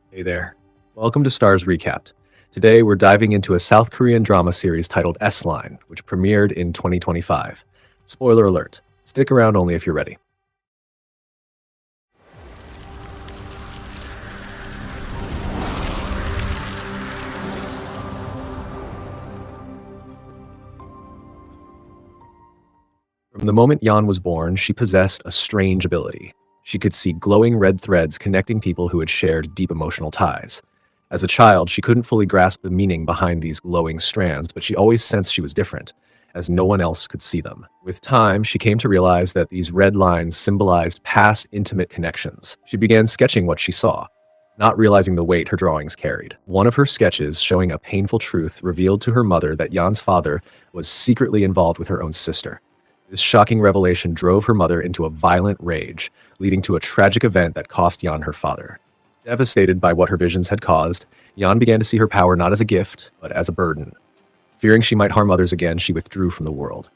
Hey there. Welcome to Starz Recapped. Today, we're diving into a South Korean drama series titled S-Line, which premiered in 2025. Spoiler alert. Stick around only if you're ready. From the moment Yeon was born, she possessed a strange ability. She could see glowing red threads connecting people who had shared deep emotional ties. As a child, she couldn't fully grasp the meaning behind these glowing strands, but she always sensed she was different, as no one else could see them. With time, she came to realize that these red lines symbolized past intimate connections. She began sketching what she saw, not realizing the weight her drawings carried. One of her sketches, showing a painful truth, revealed to her mother that Yeon's father was secretly involved with her own sister. This shocking revelation drove her mother into a violent rage, leading to a tragic event that cost Yeon her father. Devastated by what her visions had caused, Yeon began to see her power not as a gift, but as a burden. Fearing she might harm others again, she withdrew from the world.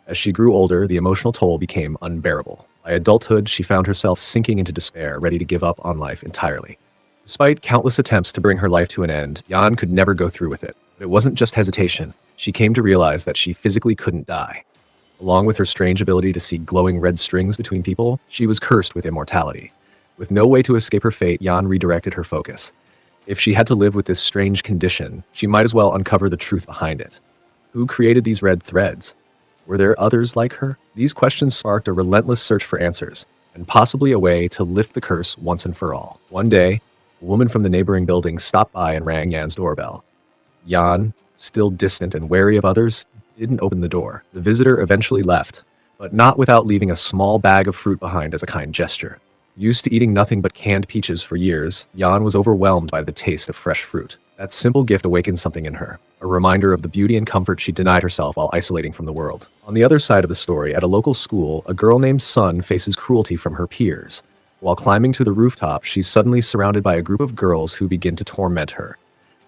As she grew older, the emotional toll became unbearable. By adulthood, she found herself sinking into despair, ready to give up on life entirely. Despite countless attempts to bring her life to an end, Yeon could never go through with it. But it wasn't just hesitation. She came to realize that she physically couldn't die. Along with her strange ability to see glowing red strings between people, she was cursed with immortality. With no way to escape her fate, Yeon redirected her focus. If she had to live with this strange condition, she might as well uncover the truth behind it. Who created these red threads? Were there others like her? These questions sparked a relentless search for answers, and possibly a way to lift the curse once and for all. One day, a woman from the neighboring building stopped by and rang Yeon's doorbell. Yeon, still distant and wary of others, didn't open the door. The visitor eventually left, but not without leaving a small bag of fruit behind as a kind gesture. Used to eating nothing but canned peaches for years, Yeon was overwhelmed by the taste of fresh fruit. That simple gift awakened something in her, a reminder of the beauty and comfort she denied herself while isolating from the world. On the other side of the story, at a local school, a girl named Sun faces cruelty from her peers. While climbing to the rooftop, she's suddenly surrounded by a group of girls who begin to torment her.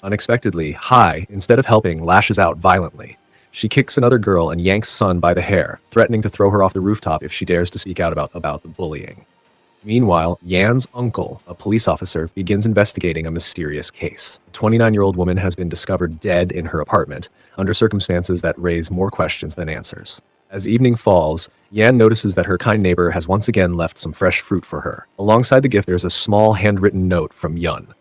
Unexpectedly, Hai, instead of helping, lashes out violently. She kicks another girl and yanks Sun by the hair, threatening to throw her off the rooftop if she dares to speak out about the bullying. Meanwhile, Yan's uncle, a police officer, begins investigating a mysterious case. A 29-year-old woman has been discovered dead in her apartment, under circumstances that raise more questions than answers. As evening falls, Yan notices that her kind neighbor has once again left some fresh fruit for her. Alongside the gift, there's a small handwritten note from Yun.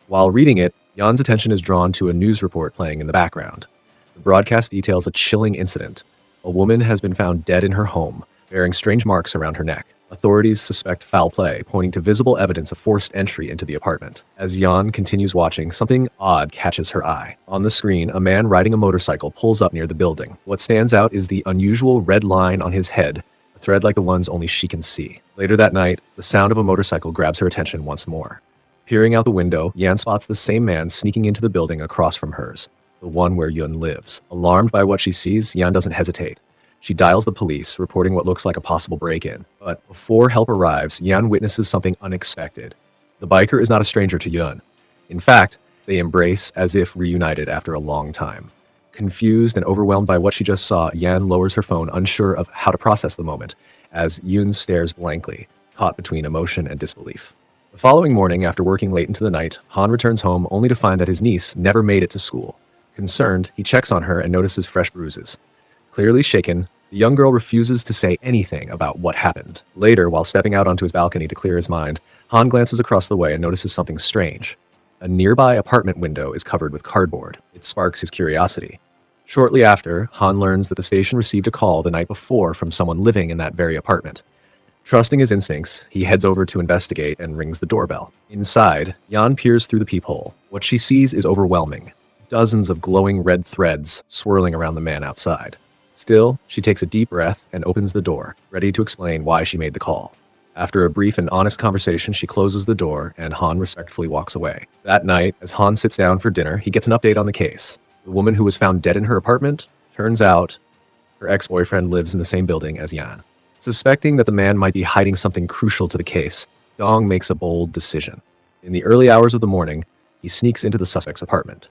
While reading it, Yan's attention is drawn to a news report playing in the background. The broadcast details a chilling incident. A woman has been found dead in her home, bearing strange marks around her neck. Authorities suspect foul play, pointing to visible evidence of forced entry into the apartment. As Yeon continues watching, something odd catches her eye. On the screen, a man riding a motorcycle pulls up near the building. What stands out is the unusual red line on his head, a thread like the ones only she can see. Later that night, the sound of a motorcycle grabs her attention once more. Peering out the window, Yeon spots the same man sneaking into the building across from hers, the one where Yun lives. Alarmed by what she sees, Yeon doesn't hesitate. She dials the police, reporting what looks like a possible break-in. But before help arrives, Yeon witnesses something unexpected. The biker is not a stranger to Yun. In fact, they embrace as if reunited after a long time. Confused and overwhelmed by what she just saw, Yeon lowers her phone, unsure of how to process the moment, as Yun stares blankly, caught between emotion and disbelief. The following morning, after working late into the night, Han returns home only to find that his niece never made it to school. Concerned, he checks on her and notices fresh bruises. Clearly shaken, the young girl refuses to say anything about what happened. Later, while stepping out onto his balcony to clear his mind, Han glances across the way and notices something strange. A nearby apartment window is covered with cardboard. It sparks his curiosity. Shortly after, Han learns that the station received a call the night before from someone living in that very apartment. Trusting his instincts, he heads over to investigate and rings the doorbell. Inside, Yeon peers through the peephole. What she sees is overwhelming. Dozens of glowing red threads swirling around the man outside. Still, she takes a deep breath and opens the door, ready to explain why she made the call. After a brief and honest conversation, she closes the door and Han respectfully walks away. That night, as Han sits down for dinner, he gets an update on the case. The woman who was found dead in her apartment, turns out her ex-boyfriend lives in the same building as Yan. Suspecting that the man might be hiding something crucial to the case, Dong makes a bold decision. In the early hours of the morning, he sneaks into the suspect's apartment.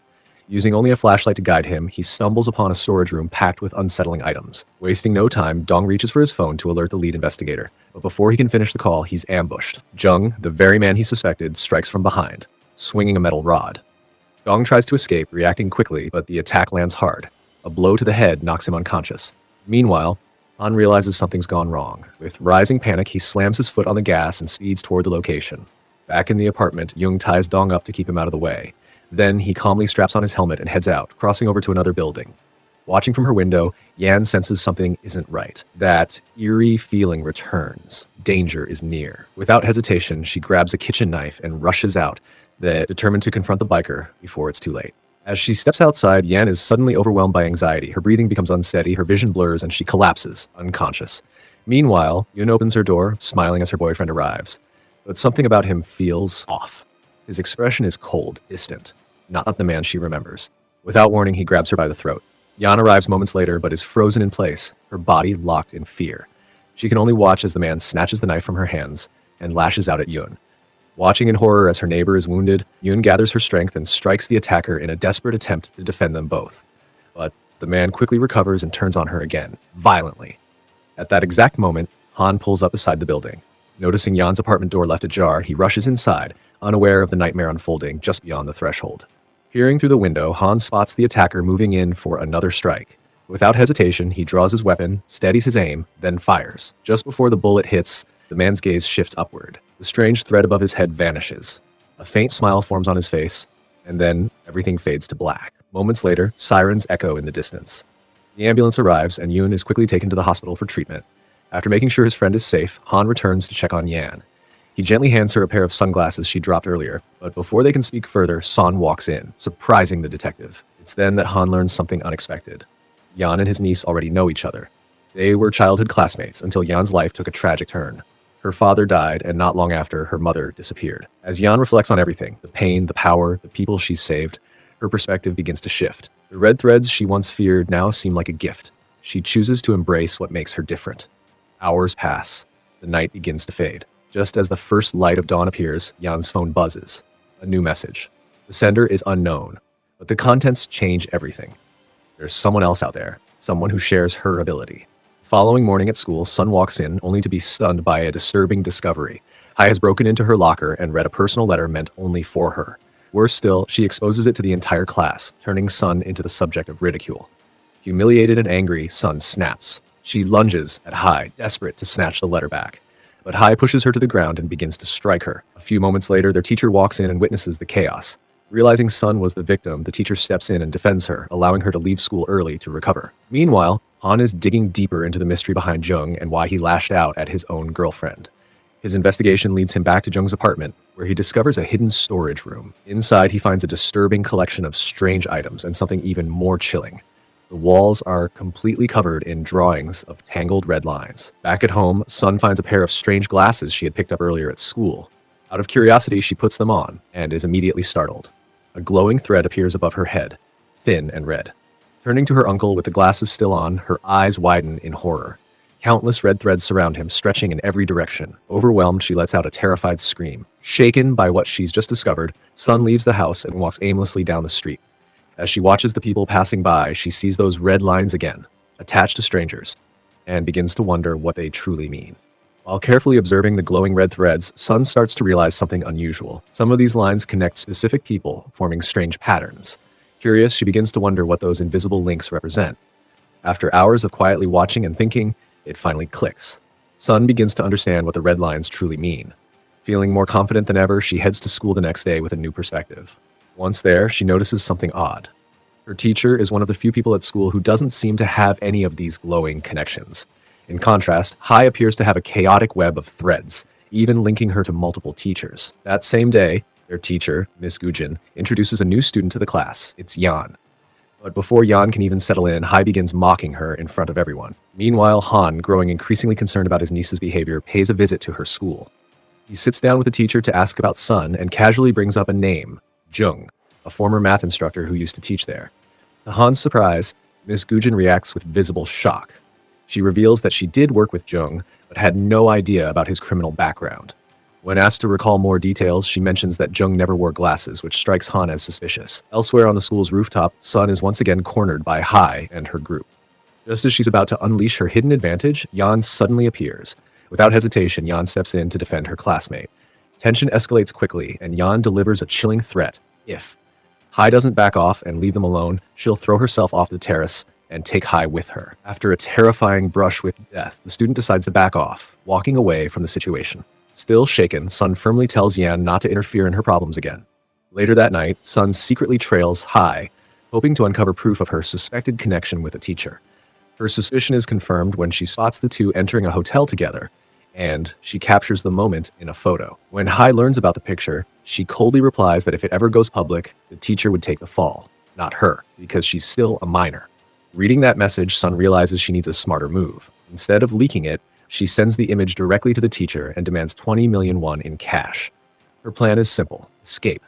Using only a flashlight to guide him, he stumbles upon a storage room packed with unsettling items. Wasting no time, Dong reaches for his phone to alert the lead investigator. But before he can finish the call, he's ambushed. Jung, the very man he suspected, strikes from behind. swinging a metal rod. Dong tries to escape, reacting quickly, but the attack lands hard. A blow to the head knocks him unconscious. Meanwhile, Han realizes something's gone wrong. With rising panic, he slams his foot on the gas and speeds toward the location. Back in the apartment, Jung ties Dong up to keep him out of the way. Then he calmly straps on his helmet and heads out, crossing over to another building. Watching from her window, Yan senses something isn't right. That eerie feeling returns. Danger is near. Without hesitation, she grabs a kitchen knife and rushes out, determined to confront the biker before it's too late. As she steps outside, Yan is suddenly overwhelmed by anxiety. Her breathing becomes unsteady, her vision blurs, and she collapses, unconscious. Meanwhile, Yun opens her door, smiling as her boyfriend arrives. But something about him feels off. His expression is cold, distant, not the man she remembers. Without warning, he grabs her by the throat. Yan arrives moments later, but is frozen in place, her body locked in fear. She can only watch as the man snatches the knife from her hands and lashes out at Yun. Watching in horror as her neighbor is wounded, Yun gathers her strength and strikes the attacker in a desperate attempt to defend them both. But the man quickly recovers and turns on her again, violently. At that exact moment, Han pulls up beside the building. Noticing Yan's apartment door left ajar, he rushes inside, unaware of the nightmare unfolding just beyond the threshold. Peering through the window, Han spots the attacker moving in for another strike. Without hesitation, he draws his weapon, steadies his aim, then fires. Just before the bullet hits, the man's gaze shifts upward. The strange thread above his head vanishes. A faint smile forms on his face, and then everything fades to black. Moments later, sirens echo in the distance. The ambulance arrives, and Yun is quickly taken to the hospital for treatment. After making sure his friend is safe, Han returns to check on Yan. He gently hands her a pair of sunglasses she dropped earlier, but before they can speak further, San walks in, surprising the detective. It's then that Han learns something unexpected. Yan and his niece already know each other. They were childhood classmates until Yan's life took a tragic turn. Her father died, and not long after, her mother disappeared. As Yan reflects on everything, the pain, the power, the people she's saved, her perspective begins to shift. The red threads she once feared now seem like a gift. She chooses to embrace what makes her different. Hours pass. The night begins to fade. Just as the first light of dawn appears, Yan's phone buzzes. A new message. The sender is unknown, but the contents change everything. There's someone else out there, someone who shares her ability. Following morning at school, Sun walks in, only to be stunned by a disturbing discovery. Hai has broken into her locker and read a personal letter meant only for her. Worse still, she exposes it to the entire class, turning Sun into the subject of ridicule. Humiliated and angry, Sun snaps. She lunges at Hai, desperate to snatch the letter back. But Hai pushes her to the ground and begins to strike her. A few moments later, their teacher walks in and witnesses the chaos. Realizing Sun was the victim, the teacher steps in and defends her, allowing her to leave school early to recover. Meanwhile, Han is digging deeper into the mystery behind Jung and why he lashed out at his own girlfriend. His investigation leads him back to Jung's apartment, where he discovers a hidden storage room. Inside, he finds a disturbing collection of strange items and something even more chilling. The walls are completely covered in drawings of tangled red lines. Back at home, Sun finds a pair of strange glasses she had picked up earlier at school. Out of curiosity, she puts them on and is immediately startled. A glowing thread appears above her head, thin and red. Turning to her uncle with the glasses still on, her eyes widen in horror. Countless red threads surround him, stretching in every direction. Overwhelmed, she lets out a terrified scream. Shaken by what she's just discovered, Sun leaves the house and walks aimlessly down the street. As she watches the people passing by, she sees those red lines again, attached to strangers, and begins to wonder what they truly mean. While carefully observing the glowing red threads, Sun starts to realize something unusual. Some of these lines connect specific people, forming strange patterns. Curious, she begins to wonder what those invisible links represent. After hours of quietly watching and thinking, it finally clicks. Sun begins to understand what the red lines truly mean. Feeling more confident than ever, she heads to school the next day with a new perspective. Once there, she notices something odd. Her teacher is one of the few people at school who doesn't seem to have any of these glowing connections. In contrast, Hai appears to have a chaotic web of threads, even linking her to multiple teachers. That same day, their teacher, Miss Gujin, introduces a new student to the class. It's Yan. But before Yan can even settle in, Hai begins mocking her in front of everyone. Meanwhile, Han, growing increasingly concerned about his niece's behavior, pays a visit to her school. He sits down with the teacher to ask about Sun and casually brings up a name, Jung, a former math instructor who used to teach there. To Han's surprise, Miss Gujin reacts with visible shock. She reveals that she did work with Jung, but had no idea about his criminal background. When asked to recall more details, she mentions that Jung never wore glasses, which strikes Han as suspicious. Elsewhere on the school's rooftop, Sun is once again cornered by Hai and her group. Just as she's about to unleash her hidden advantage, Yan suddenly appears. Without hesitation, Yan steps in to defend her classmate. Tension escalates quickly, and Yan delivers a chilling threat. If Hai doesn't back off and leave them alone, she'll throw herself off the terrace and take Hai with her. After a terrifying brush with death, the student decides to back off, walking away from the situation. Still shaken, Sun firmly tells Yan not to interfere in her problems again. Later that night, Sun secretly trails Hai, hoping to uncover proof of her suspected connection with a teacher. Her suspicion is confirmed when she spots the two entering a hotel together, and she captures the moment in a photo. When Hai learns about the picture, she coldly replies that if it ever goes public, the teacher would take the fall, not her, because she's still a minor. Reading that message, Sun realizes she needs a smarter move. Instead of leaking it, she sends the image directly to the teacher and demands 20 million won in cash. Her plan is simple: escape.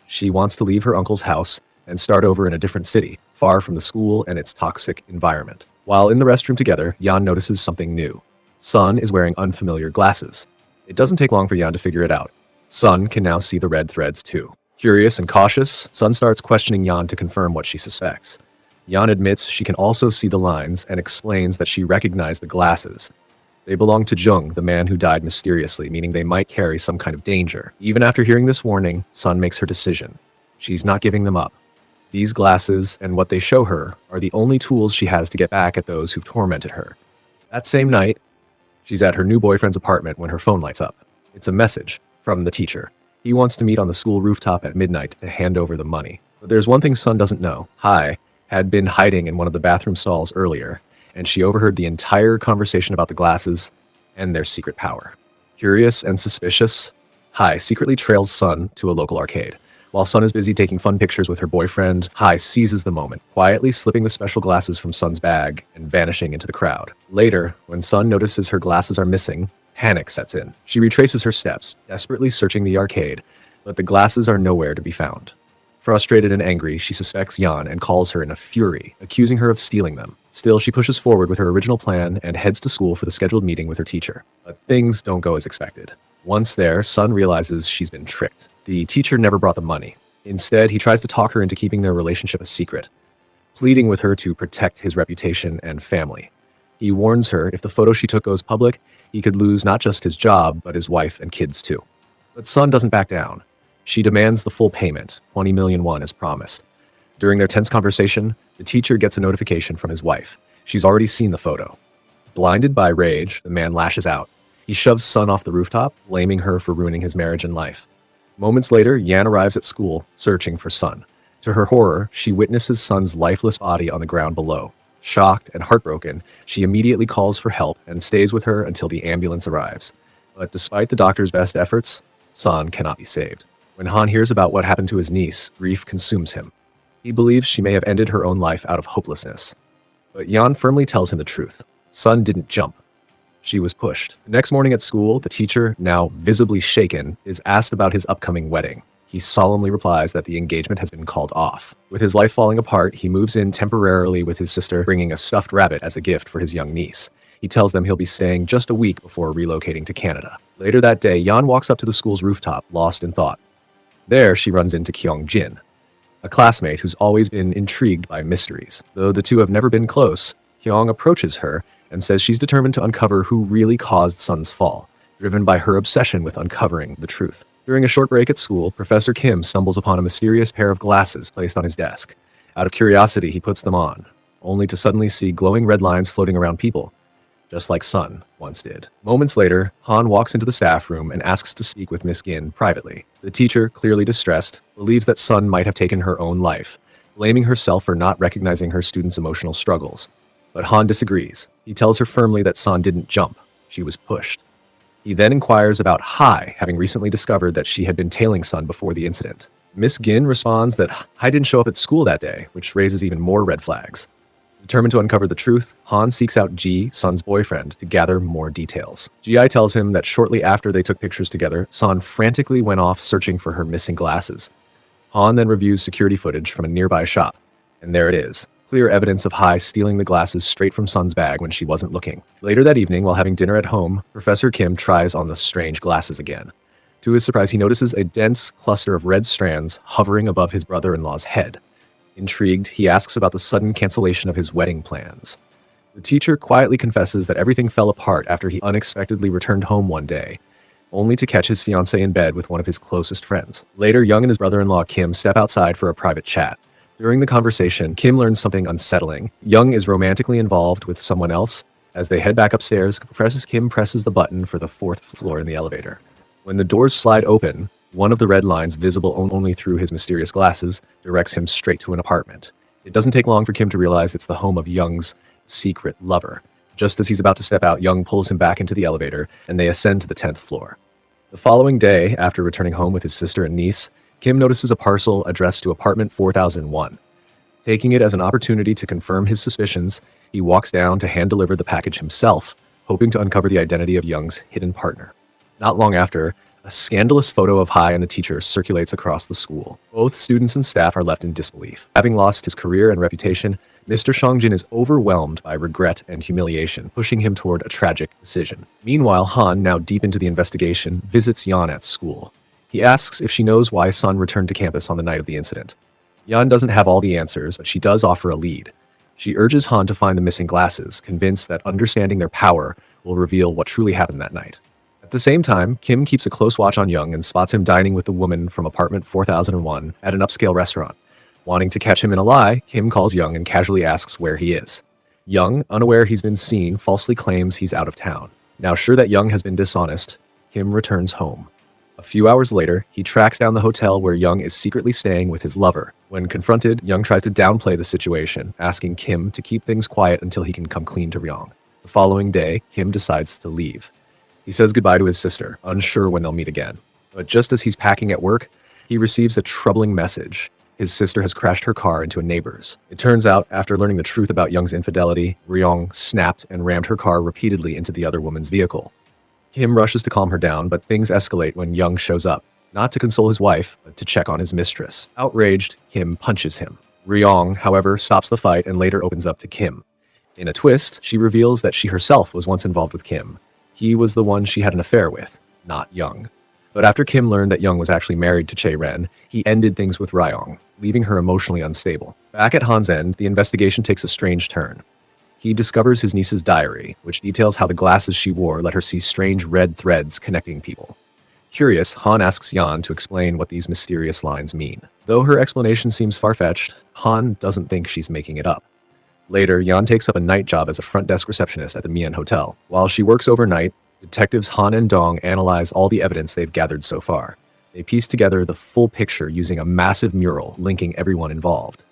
She wants to leave her uncle's house and start over in a different city, far from the school and its toxic environment. While in the restroom together, Yan notices something new. Sun is wearing unfamiliar glasses. It doesn't take long for Yan to figure it out. Sun can now see the red threads too. Curious and cautious, Sun starts questioning Yan to confirm what she suspects. Yan admits she can also see the lines and explains that she recognized the glasses. They belong to Jung, the man who died mysteriously, meaning they might carry some kind of danger. Even after hearing this warning, Sun makes her decision. She's not giving them up. These glasses and what they show her are the only tools she has to get back at those who've tormented her. That same night, she's at her new boyfriend's apartment when her phone lights up. It's a message from the teacher. He wants to meet on the school rooftop at midnight to hand over the money. But there's one thing Sun doesn't know. Hai had been hiding in one of the bathroom stalls earlier, and she overheard the entire conversation about the glasses and their secret power. Curious and suspicious, Hai secretly trails Sun to a local arcade. While Sun is busy taking fun pictures with her boyfriend, Hai seizes the moment, quietly slipping the special glasses from Sun's bag and vanishing into the crowd. Later, when Sun notices her glasses are missing, panic sets in. She retraces her steps, desperately searching the arcade, but the glasses are nowhere to be found. Frustrated and angry, she suspects Yan and calls her in a fury, accusing her of stealing them. Still, she pushes forward with her original plan and heads to school for the scheduled meeting with her teacher. But things don't go as expected. Once there, Sun realizes she's been tricked. The teacher never brought the money. Instead, he tries to talk her into keeping their relationship a secret, pleading with her to protect his reputation and family. He warns her if the photo she took goes public, he could lose not just his job, but his wife and kids too. But Sun doesn't back down. She demands the full payment, 20 million won as promised. During their tense conversation, the teacher gets a notification from his wife. She's already seen the photo. Blinded by rage, the man lashes out. He shoves Sun off the rooftop, blaming her for ruining his marriage and life. Moments later, Yan arrives at school, searching for Sun. To her horror, she witnesses Sun's lifeless body on the ground below. Shocked and heartbroken, she immediately calls for help and stays with her until the ambulance arrives. But despite the doctor's best efforts, Sun cannot be saved. When Han hears about what happened to his niece, grief consumes him. He believes she may have ended her own life out of hopelessness. But Yan firmly tells him the truth. Sun didn't jump. She was pushed. The next morning at school, the teacher, now visibly shaken, is asked about his upcoming wedding. He solemnly replies that the engagement has been called off. With his life falling apart, he moves in temporarily with his sister, bringing a stuffed rabbit as a gift for his young niece. He tells them he'll be staying just a week before relocating to Canada. Later that day, Yan walks up to the school's rooftop, lost in thought. There, she runs into Kyung Jin, a classmate who's always been intrigued by mysteries. Though the two have never been close, Kyung approaches her and says she's determined to uncover who really caused Sun's fall, driven by her obsession with uncovering the truth. During a short break at school, Professor Kim stumbles upon a mysterious pair of glasses placed on his desk. Out of curiosity, he puts them on, only to suddenly see glowing red lines floating around people, just like Sun once did. Moments later, Han walks into the staff room and asks to speak with Miss Gin privately. The teacher, clearly distressed, believes that Sun might have taken her own life, blaming herself for not recognizing her students' emotional struggles. But Han disagrees. He tells her firmly that Sun didn't jump. She was pushed. He then inquires about Hai, having recently discovered that she had been tailing Sun before the incident. Miss Gin responds that Hai didn't show up at school that day, which raises even more red flags. Determined to uncover the truth, Han seeks out Ji, Sun's boyfriend, to gather more details. Ji tells him that shortly after they took pictures together, Sun frantically went off searching for her missing glasses. Han then reviews security footage from a nearby shop, and there it is. Clear evidence of Hai stealing the glasses straight from Sun's bag when she wasn't looking. Later that evening, while having dinner at home, Professor Kim tries on the strange glasses again. To his surprise, he notices a dense cluster of red strands hovering above his brother-in-law's head. Intrigued, he asks about the sudden cancellation of his wedding plans. The teacher quietly confesses that everything fell apart after he unexpectedly returned home one day, only to catch his fiancée in bed with one of his closest friends. Later, Young and his brother-in-law Kim step outside for a private chat. During the conversation, Kim learns something unsettling. Young is romantically involved with someone else. As they head back upstairs, Kim presses the button for the fourth floor in the elevator. When the doors slide open, one of the red lines, visible only through his mysterious glasses, directs him straight to an apartment. It doesn't take long for Kim to realize it's the home of Young's secret lover. Just as he's about to step out, Young pulls him back into the elevator, and they ascend to the 10th floor. The following day, after returning home with his sister and niece, Kim notices a parcel addressed to apartment 4001. Taking it as an opportunity to confirm his suspicions, he walks down to hand-deliver the package himself, hoping to uncover the identity of Young's hidden partner. Not long after, a scandalous photo of Hai and the teacher circulates across the school. Both students and staff are left in disbelief. Having lost his career and reputation, Mr. Shangjin is overwhelmed by regret and humiliation, pushing him toward a tragic decision. Meanwhile, Han, now deep into the investigation, visits Yan at school. He asks if she knows why Sun returned to campus on the night of the incident. Yan doesn't have all the answers, but she does offer a lead. She urges Han to find the missing glasses, convinced that understanding their power will reveal what truly happened that night. At the same time, Kim keeps a close watch on Young and spots him dining with the woman from apartment 4001 at an upscale restaurant. Wanting to catch him in a lie, Kim calls Young and casually asks where he is. Young, unaware he's been seen, falsely claims he's out of town. Now sure that Young has been dishonest, Kim returns home. A few hours later, he tracks down the hotel where Young is secretly staying with his lover. When confronted, Young tries to downplay the situation, asking Kim to keep things quiet until he can come clean to Young. The following day, Kim decides to leave. He says goodbye to his sister, unsure when they'll meet again. But just as he's packing at work, he receives a troubling message. His sister has crashed her car into a neighbor's. It turns out, after learning the truth about Young's infidelity, Ryong snapped and rammed her car repeatedly into the other woman's vehicle. Kim rushes to calm her down, but things escalate when Young shows up, not to console his wife, but to check on his mistress. Outraged, Kim punches him. Ryong, however, stops the fight and later opens up to Kim. In a twist, she reveals that she herself was once involved with Kim. He was the one she had an affair with, not Young. But after Kim learned that Young was actually married to Chae-ren, he ended things with Ryong, leaving her emotionally unstable. Back at Han's end, the investigation takes a strange turn. He discovers his niece's diary, which details how the glasses she wore let her see strange red threads connecting people. Curious, Han asks Yan to explain what these mysterious lines mean. Though her explanation seems far-fetched, Han doesn't think she's making it up. Later, Yan takes up a night job as a front desk receptionist at the Mian Hotel. While she works overnight, detectives Han and Dong analyze all the evidence they've gathered so far. They piece together the full picture using a massive mural linking everyone involved.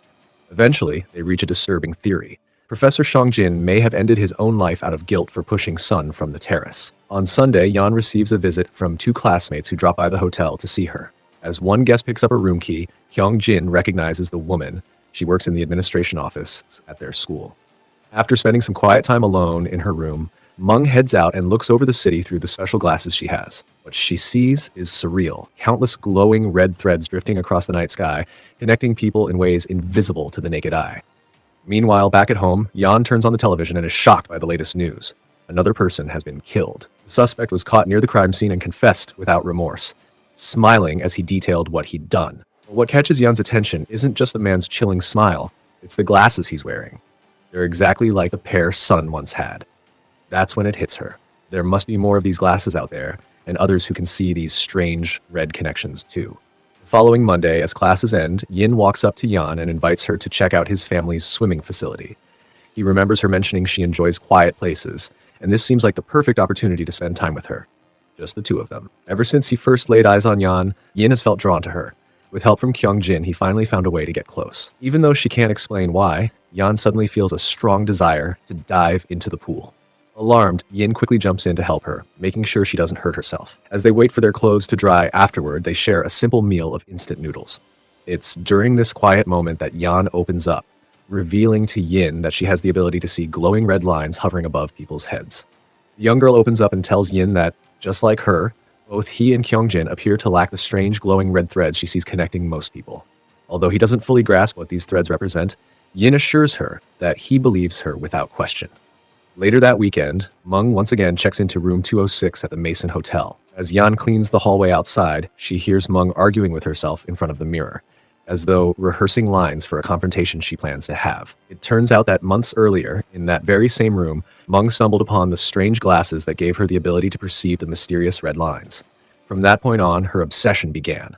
Eventually, they reach a disturbing theory. Professor Shangjin may have ended his own life out of guilt for pushing Sun from the terrace. On Sunday, Yan receives a visit from two classmates who drop by the hotel to see her. As one guest picks up a room key, Kyung-jin recognizes the woman. She works in the administration office at their school. After spending some quiet time alone in her room, Mung heads out and looks over the city through the special glasses she has. What she sees is surreal. Countless glowing red threads drifting across the night sky, connecting people in ways invisible to the naked eye. Meanwhile, back at home, Yan turns on the television and is shocked by the latest news. Another person has been killed. The suspect was caught near the crime scene and confessed without remorse, smiling as he detailed what he'd done. But what catches Yan's attention isn't just the man's chilling smile, it's the glasses he's wearing. They're exactly like the pair Sun once had. That's when it hits her. There must be more of these glasses out there, and others who can see these strange red connections too. The following Monday, as classes end, Yin walks up to Yan and invites her to check out his family's swimming facility. He remembers her mentioning she enjoys quiet places, and this seems like the perfect opportunity to spend time with her. Just the two of them. Ever since he first laid eyes on Yan, Yin has felt drawn to her. With help from Kyung-jin, he finally found a way to get close. Even though she can't explain why, Yan suddenly feels a strong desire to dive into the pool. Alarmed, Yin quickly jumps in to help her, making sure she doesn't hurt herself. As they wait for their clothes to dry afterward, they share a simple meal of instant noodles. It's during this quiet moment that Yan opens up, revealing to Yin that she has the ability to see glowing red lines hovering above people's heads. The young girl opens up and tells Yin that, just like her, both he and Kyung-jin appear to lack the strange glowing red threads she sees connecting most people. Although he doesn't fully grasp what these threads represent, Yin assures her that he believes her without question. Later that weekend, Mung once again checks into room 206 at the Mason Hotel. As Yan cleans the hallway outside, she hears Mung arguing with herself in front of the mirror, as though rehearsing lines for a confrontation she plans to have. It turns out that months earlier, in that very same room, Mung stumbled upon the strange glasses that gave her the ability to perceive the mysterious red lines. From that point on, her obsession began.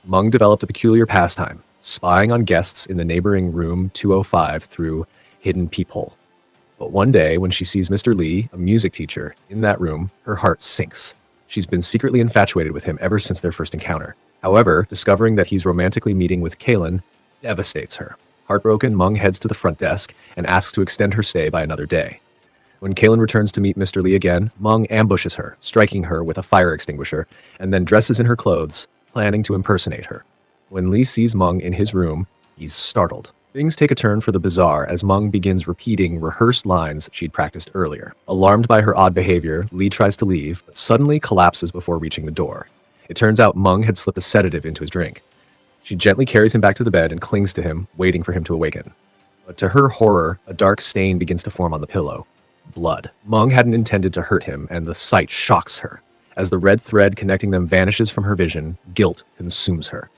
Meng developed a peculiar pastime, spying on guests in the neighboring room 205 through hidden peephole. But one day, when she sees Mr. Lee, a music teacher, in that room, her heart sinks. She's been secretly infatuated with him ever since their first encounter. However, discovering that he's romantically meeting with Kaylin devastates her. Heartbroken, Meng heads to the front desk and asks to extend her stay by another day. When Kaylin returns to meet Mr. Lee again, Meng ambushes her, striking her with a fire extinguisher, and then dresses in her clothes, planning to impersonate her. When Lee sees Meng in his room, he's startled. Things take a turn for the bizarre as Meng begins repeating rehearsed lines she'd practiced earlier. Alarmed by her odd behavior, Lee tries to leave, but suddenly collapses before reaching the door. It turns out Meng had slipped a sedative into his drink. She gently carries him back to the bed and clings to him, waiting for him to awaken. But to her horror, a dark stain begins to form on the pillow. Blood. Meng hadn't intended to hurt him, and the sight shocks her. As the red thread connecting them vanishes from her vision, guilt consumes her.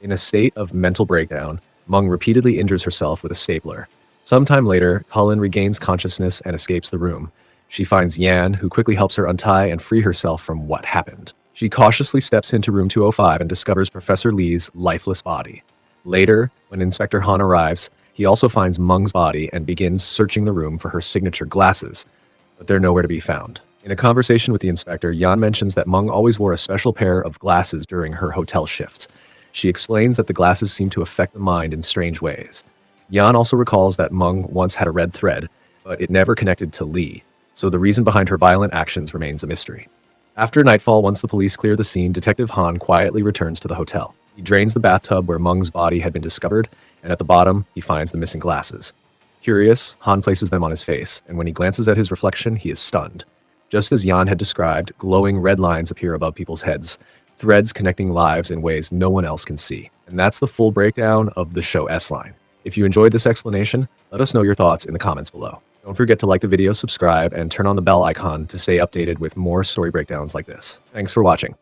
In a state of mental breakdown, Meng repeatedly injures herself with a stapler. Sometime later, Colin regains consciousness and escapes the room. She finds Yan, who quickly helps her untie and free herself from what happened. She cautiously steps into room 205 and discovers Professor Lee's lifeless body. Later, when Inspector Han arrives, he also finds Meng's body and begins searching the room for her signature glasses, but they're nowhere to be found. In a conversation with the inspector, Yan mentions that Meng always wore a special pair of glasses during her hotel shifts. She explains that the glasses seem to affect the mind in strange ways. Yan also recalls that Meng once had a red thread, but it never connected to Lee, so the reason behind her violent actions remains a mystery. After nightfall, once the police clear the scene, Detective Han quietly returns to the hotel. He drains the bathtub where Meng's body had been discovered, and at the bottom, he finds the missing glasses. Curious, Han places them on his face, and when he glances at his reflection, he is stunned. Just as Yan had described, glowing red lines appear above people's heads, threads connecting lives in ways no one else can see. And that's the full breakdown of the show S-Line. If you enjoyed this explanation, let us know your thoughts in the comments below. Don't forget to like the video, subscribe, and turn on the bell icon to stay updated with more story breakdowns like this. Thanks for watching.